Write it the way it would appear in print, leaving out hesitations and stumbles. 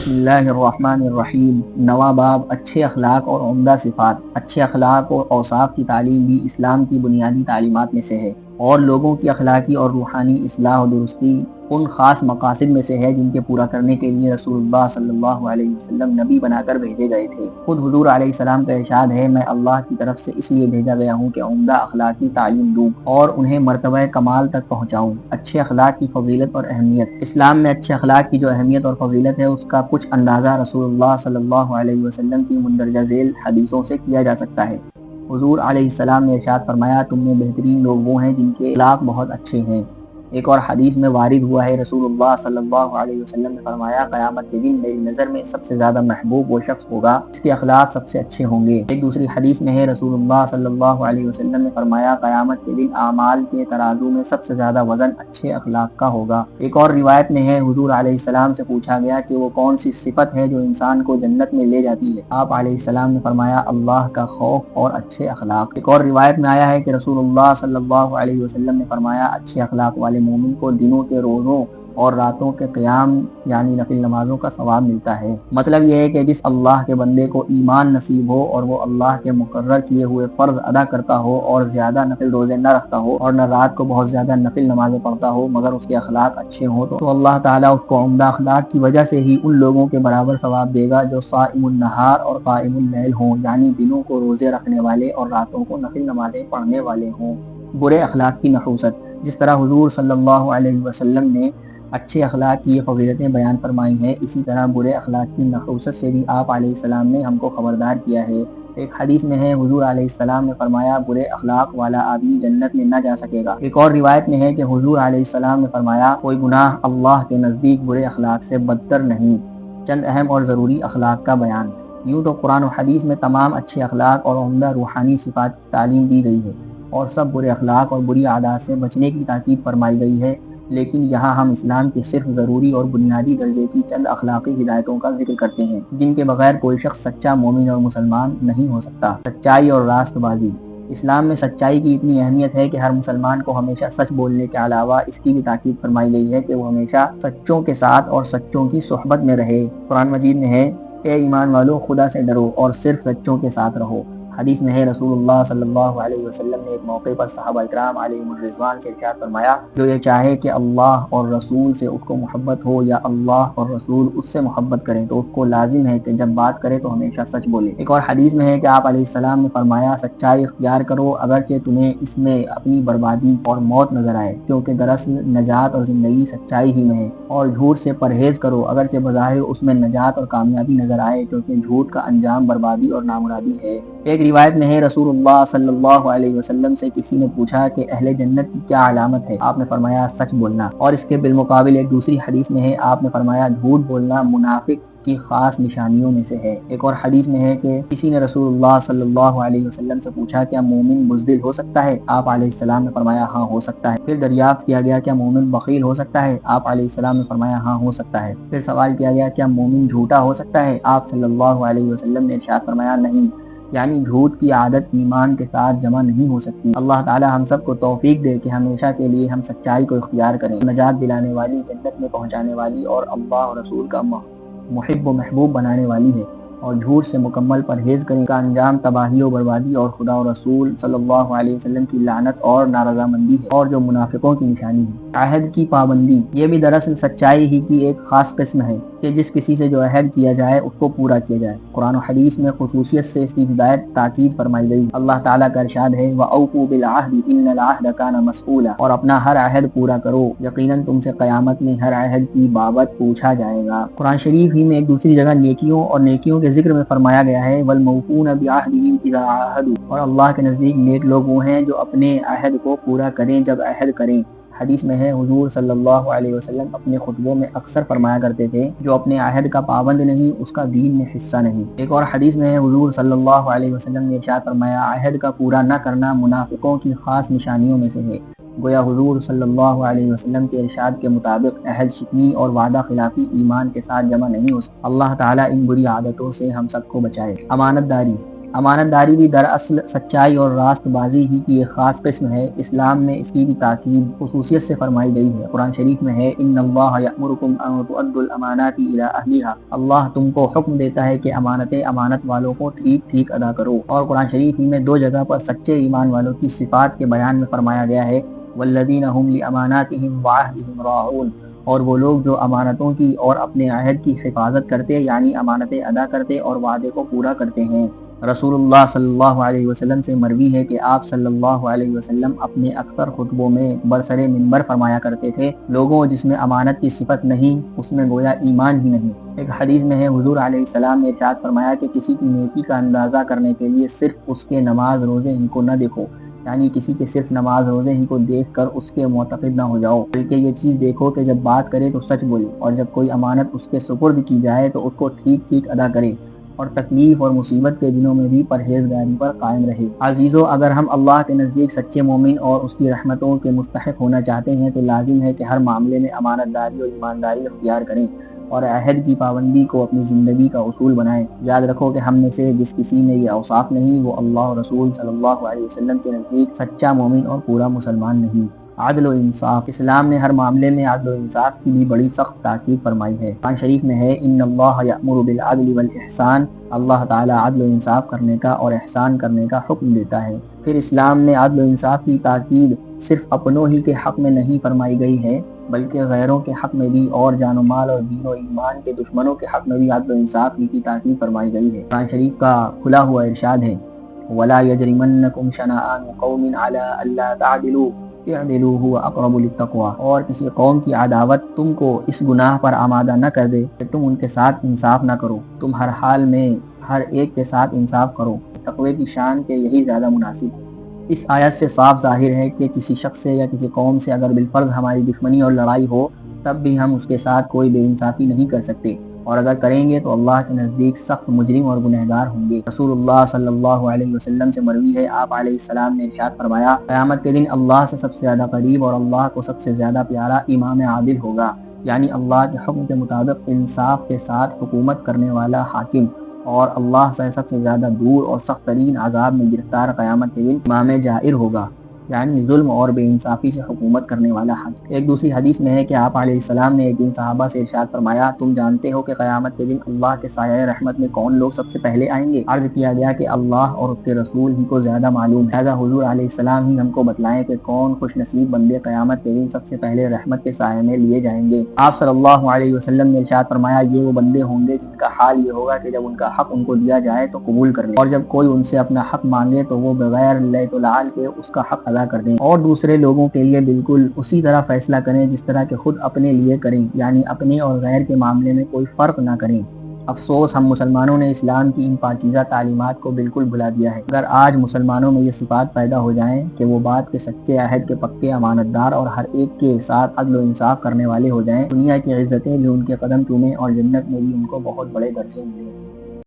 بسم اللہ الرحمن الرحیم۔ نواں باب اچھے اخلاق اور عمدہ صفات۔ اچھے اخلاق اور اوصاف کی تعلیم بھی اسلام کی بنیادی تعلیمات میں سے ہے، اور لوگوں کی اخلاقی اور روحانی اصلاح و درستی ان خاص مقاصد میں سے ہے جن کے پورا کرنے کے لیے رسول اللہ صلی اللہ علیہ وسلم نبی بنا کر بھیجے گئے تھے۔ خود حضور علیہ السلام کا ارشاد ہے، میں اللہ کی طرف سے اس لیے بھیجا گیا ہوں کہ عمدہ اخلاقی تعلیم دوں اور انہیں مرتبہ کمال تک پہنچاؤں۔ اچھے اخلاق کی فضیلت اور اہمیت۔ اسلام میں اچھے اخلاق کی جو اہمیت اور فضیلت ہے اس کا کچھ اندازہ رسول اللہ صلی اللہ علیہ وسلم کی مندرجہ ذیل حدیثوں سے کیا جا سکتا ہے۔ حضور علیہ السلام نے ارشاد فرمایا، تم میں بہترین لوگ وہ ہیں جن کے اخلاق بہت اچھے ہیں۔ ایک اور حدیث میں وارد ہوا ہے، رسول اللہ صلی اللہ علیہ وسلم نے فرمایا، قیامت کے دن میری نظر میں سب سے زیادہ محبوب وہ شخص ہوگا جس کے اخلاق سب سے اچھے ہوں گے۔ ایک دوسری حدیث میں ہے، رسول اللہ صلی اللہ علیہ وسلم نے فرمایا، قیامت کے دن اعمال کے ترازو میں سب سے زیادہ وزن اچھے اخلاق کا ہوگا۔ ایک اور روایت میں ہے، حضور علیہ السلام سے پوچھا گیا کہ وہ کون سی صفت ہے جو انسان کو جنت میں لے جاتی ہے؟ آپ علیہ السلام نے فرمایا، اللہ کا خوف اور اچھے اخلاق۔ ایک اور روایت میں آیا ہے کہ رسول اللہ صلی اللہ علیہ وسلم نے فرمایا، اچھے اخلاق والے مومن کو دنوں کے روزوں اور راتوں کے قیام یعنی نفل نمازوں کا ثواب ملتا ہے۔ مطلب یہ ہے کہ جس اللہ کے بندے کو ایمان نصیب ہو اور وہ اللہ کے مقرر کیے ہوئے فرض ادا کرتا ہو اور زیادہ نفل روزے نہ رکھتا ہو اور نہ رات کو بہت زیادہ نفل نمازیں پڑھتا ہو، مگر اس کے اخلاق اچھے ہوں تو اللہ تعالیٰ اس کو عمدہ اخلاق کی وجہ سے ہی ان لوگوں کے برابر ثواب دے گا جو صائم النہار اور قائم اللیل ہوں، یعنی دنوں کو روزے رکھنے والے اور راتوں کو نفل نمازیں پڑھنے والے ہوں۔ برے اخلاق کی نحوست۔ جس طرح حضور صلی اللہ علیہ وسلم نے اچھے اخلاق کی یہ فضیلتیں بیان فرمائی ہیں، اسی طرح برے اخلاق کی نحوست سے بھی آپ علیہ السلام نے ہم کو خبردار کیا ہے۔ ایک حدیث میں ہے، حضور علیہ السلام نے فرمایا، برے اخلاق والا آدمی جنت میں نہ جا سکے گا۔ ایک اور روایت میں ہے کہ حضور علیہ السلام نے فرمایا، کوئی گناہ اللہ کے نزدیک برے اخلاق سے بدتر نہیں۔ چند اہم اور ضروری اخلاق کا بیان۔ یوں تو قرآن و حدیث میں تمام اچھے اخلاق اور عمدہ روحانی صفات کی تعلیم دی گئی ہے اور سب برے اخلاق اور بری عادات سے بچنے کی تاکید فرمائی گئی ہے، لیکن یہاں ہم اسلام کے صرف ضروری اور بنیادی درجے کی چند اخلاقی ہدایتوں کا ذکر کرتے ہیں جن کے بغیر کوئی شخص سچا مومن اور مسلمان نہیں ہو سکتا۔ سچائی اور راست بازی۔ اسلام میں سچائی کی اتنی اہمیت ہے کہ ہر مسلمان کو ہمیشہ سچ بولنے کے علاوہ اس کی بھی تاکید فرمائی گئی ہے کہ وہ ہمیشہ سچوں کے ساتھ اور سچوں کی صحبت میں رہے۔ قرآن مجید میں ہے، اے ایمان والو، خدا سے ڈرو اور صرف سچوں کے ساتھ رہو۔ حدیث میں ہے، رسول اللہ صلی اللہ علیہ وسلم نے ایک موقع پر صحابہ اکرام علیہم الرضوان سے ارشاد فرمایا، جو یہ چاہے کہ اللہ اور رسول سے اس کو محبت ہو یا اللہ اور رسول اس سے محبت کریں تو اس کو لازم ہے کہ جب بات کرے تو ہمیشہ سچ بولے۔ ایک اور حدیث میں ہے کہ آپ علیہ السلام نے فرمایا، سچائی اختیار کرو اگرچہ تمہیں اس میں اپنی بربادی اور موت نظر آئے، کیونکہ دراصل نجات اور زندگی سچائی ہی میں ہے۔ اور جھوٹ سے پرہیز کرو اگرچہ بظاہر اس میں نجات اور کامیابی نظر آئے، کیونکہ جھوٹ کا انجام بربادی اور نامرادی ہے۔ ایک روایت میں ہے، رسول اللہ صلی اللہ علیہ وسلم سے کسی نے پوچھا کہ اہل جنت کی کیا علامت ہے؟ آپ نے فرمایا، سچ بولنا۔ اور اس کے بالمقابل ایک دوسری حدیث میں ہے، آپ نے فرمایا، جھوٹ بولنا منافق کی خاص نشانیوں میں سے ہے۔ ایک اور حدیث میں ہے کہ کسی نے رسول اللہ صلی اللہ علیہ وسلم سے پوچھا، کیا مومن بزدل ہو سکتا ہے؟ آپ علیہ السلام نے فرمایا، ہاں ہو سکتا ہے۔ پھر دریافت کیا گیا، کیا مومن بخیل ہو سکتا ہے؟ آپ علیہ السلام نے فرمایا، ہاں ہو سکتا ہے۔ پھر سوال کیا گیا، کیا مومن جھوٹا ہو سکتا ہے؟ آپ صلی اللہ علیہ وسلم نے ارشاد فرمایا، نہیں، یعنی جھوٹ کی عادت ایمان کے ساتھ جمع نہیں ہو سکتی۔ اللہ تعالی ہم سب کو توفیق دے کہ ہمیشہ کے لیے ہم سچائی کو اختیار کریں۔ نجات دلانے والی، جنت میں پہنچانے والی اور اللہ اور رسول کا محب و محبوب بنانے والی ہے، اور جھوٹ سے مکمل پرہیز کریں، کا انجام تباہی و بربادی اور خدا و رسول صلی اللہ علیہ وسلم کی لعنت اور نارضامندی ہے، اور جو منافقوں کی نشانی ہے۔ عہد کی پابندی۔ یہ بھی دراصل سچائی ہی کی ایک خاص قسم ہے کہ جس کسی سے جو عہد کیا جائے اس کو پورا کیا جائے۔ قرآن و حدیث میں خصوصیت سے اس کی ہدایت تاکید فرمائی گئی۔ اللہ تعالیٰ کا ارشاد ہے، وَأَوْفُوا بِالْعَهْدِ إِنَّ الْعَهْدَ كَانَ مَسْئُولًا، اور اپنا ہر عہد پورا کرو، یقیناً تم سے قیامت میں ہر عہد کی بابت پوچھا جائے گا۔ قرآن شریف ہی میں ایک دوسری جگہ نیکیوں اور نیکیوں کے ذکر میں فرمایا گیا ہے، وَالْمَوْفُونَ بِعَهْدِهِمْ إِذَا عَاهَدُوا، اور اللہ کے نزدیک نیک لوگ وہ ہیں جو اپنے عہد کو پورا کریں جب عہد کریں۔ حدیث میں ہے، حضور صلی اللہ علیہ وسلم اپنے خطبوں میں اکثر فرمایا کرتے تھے، جو اپنے عہد کا پابند نہیں اس کا دین میں حصہ نہیں۔ ایک اور حدیث میں ہے، حضور صلی اللہ علیہ وسلم نے ارشاد فرمایا، عہد کا پورا نہ کرنا منافقوں کی خاص نشانیوں میں سے ہے۔ گویا حضور صلی اللہ علیہ وسلم کے ارشاد کے مطابق عہد شکنی اور وعدہ خلافی ایمان کے ساتھ جمع نہیں ہو سکتا۔ اللہ تعالیٰ ان بری عادتوں سے ہم سب کو بچائے۔ امانت داری۔ امانت داری بھی دراصل سچائی اور راست بازی ہی کی ایک خاص قسم ہے۔ اسلام میں اس کی بھی تاکید خصوصیت سے فرمائی گئی ہے۔ قرآن شریف میں ہے ان اللہ یأمرکم ان تؤدوا الامانات الی اہلھا، اللہ تم کو حکم دیتا ہے کہ امانتیں امانت والوں کو ٹھیک ٹھیک ادا کرو۔ اور قرآن شریف میں 2 جگہ پر سچے ایمان والوں کی صفات کے بیان میں فرمایا گیا ہے والذین هم لاماناتهم وعہدهم راعون، اور وہ لوگ جو امانتوں کی اور اپنے عہد کی حفاظت کرتے یعنی امانتیں ادا کرتے اور وعدے کو پورا کرتے ہیں۔ رسول اللہ صلی اللہ علیہ وسلم سے مروی ہے کہ آپ صلی اللہ علیہ وسلم اپنے اکثر خطبوں میں برسر منبر فرمایا کرتے تھے لوگوں جس میں امانت کی صفت نہیں اس میں گویا ایمان ہی نہیں۔ ایک حدیث میں ہے حضور علیہ السلام نے ارشاد فرمایا کہ کسی کی نیکی کا اندازہ کرنے کے لیے صرف اس کے نماز روزے ہی کو نہ دیکھو، یعنی کسی کے صرف نماز روزے ہی کو دیکھ کر اس کے معتقد نہ ہو جاؤ، بلکہ یہ چیز دیکھو کہ جب بات کرے تو سچ بولے، اور جب کوئی امانت اس کے سپرد کی جائے تو اس کو ٹھیک ٹھیک ادا کرے، اور تکلیف اور مصیبت کے دنوں میں بھی پرہیزگاری پر قائم رہے۔ عزیزو، اگر ہم اللہ کے نزدیک سچے مومن اور اس کی رحمتوں کے مستحق ہونا چاہتے ہیں تو لازم ہے کہ ہر معاملے میں امانت داری اور ایمانداری اختیار کریں اور عہد کی پابندی کو اپنی زندگی کا اصول بنائیں۔ یاد رکھو کہ ہم میں سے جس کسی میں یہ اوصاف نہیں وہ اللہ اور رسول صلی اللہ علیہ وسلم کے نزدیک سچا مومن اور پورا مسلمان نہیں۔ عدل و انصاف، اسلام نے ہر معاملے میں عدل و انصاف کی بھی بڑی سخت تاکید فرمائی ہے۔ قرآن شریف میں ہے ان اللہ یأمر بالعدل والاحسان، اللہ تعالیٰ عدل و انصاف کرنے کا اور احسان کرنے کا حکم دیتا ہے۔ پھر اسلام میں عدل و انصاف کی تاکید صرف اپنوں ہی کے حق میں نہیں فرمائی گئی ہے بلکہ غیروں کے حق میں بھی، اور جان و مال اور دین و ایمان کے دشمنوں کے حق میں بھی عدل و انصاف کی تاکید فرمائی گئی ہے۔ قرآن شریف کا کھلا ہوا ارشاد ہے وَلَا يَجْرِمَنَّكُمْ شَنَآنُ قَوْمٍ عَلَىٰ أَلَّا تَعْدِلُوا اعْدِلُوا هُوَ أَقْرَبُ لِلتَّقْوَىٰ، اور کسی قوم کی عداوت تم کو اس گناہ پر آمادہ نہ کر دے کہ تم ان کے ساتھ انصاف نہ کرو، تم ہر حال میں ہر ایک کے ساتھ انصاف کرو، تقوی کی شان کے یہی زیادہ مناسب ہے۔ اس آیت سے صاف ظاہر ہے کہ کسی شخص سے یا کسی قوم سے اگر بالفرض ہماری دشمنی اور لڑائی ہو تب بھی ہم اس کے ساتھ کوئی بے انصافی نہیں کر سکتے، اور اگر کریں گے تو اللہ کے نزدیک سخت مجرم اور گنہگار ہوں گے۔ رسول اللہ صلی اللہ علیہ وسلم سے مروی ہے آپ علیہ السلام نے ارشاد فرمایا قیامت کے دن اللہ سے سب سے زیادہ قریب اور اللہ کو سب سے زیادہ پیارا امام عادل ہوگا، یعنی اللہ کے حکم کے مطابق انصاف کے ساتھ حکومت کرنے والا حاکم، اور اللہ سے سب سے زیادہ دور اور سخت ترین عذاب میں گرفتار قیامت کے دن امام جائر ہوگا، یعنی ظلم اور بے انصافی سے حکومت کرنے والا حاکم۔ ایک دوسری حدیث میں ہے کہ آپ علیہ السلام نے ایک دن صحابہ سے ارشاد فرمایا تم جانتے ہو کہ قیامت کے دن اللہ کے سایہ رحمت میں کون لوگ سب سے پہلے آئیں گے؟ عرض کیا گیا کہ اللہ اور اس کے رسول ہی کو زیادہ معلوم ہے، لہذا حضور علیہ السلام ہی ہم کو بتلائیں کہ کون خوش نصیب بندے قیامت کے دن سب سے پہلے رحمت کے سائے میں لیے جائیں گے۔ آپ صلی اللہ علیہ وسلم نے ارشاد فرمایا یہ وہ بندے ہوں گے جن کا حال یہ ہوگا کہ جب ان کا حق ان کو دیا جائے تو قبول کر لیں، اور جب کوئی ان سے اپنا حق مانگے تو وہ بغیر لیت و لعل کے اس کا حق ادا کر دیں، اور دوسرے لوگوں کے لیے بالکل اسی طرح فیصلہ کریں جس طرح کہ خود اپنے لیے کریں، یعنی اپنے اور غیر کے معاملے میں کوئی فرق نہ کریں۔ افسوس ہم مسلمانوں نے اسلام کی ان پاکیزہ تعلیمات کو بالکل بھلا دیا ہے۔ اگر آج مسلمانوں میں یہ صفات پیدا ہو جائیں کہ وہ بات کے سچے، عہد کے پکے، امانت دار اور ہر ایک کے ساتھ عدل و انصاف کرنے والے ہو جائیں، دنیا کی عزتیں بھی ان کے قدم چومیں اور جنت میں بھی ان کو بہت بڑے درجے ملیں۔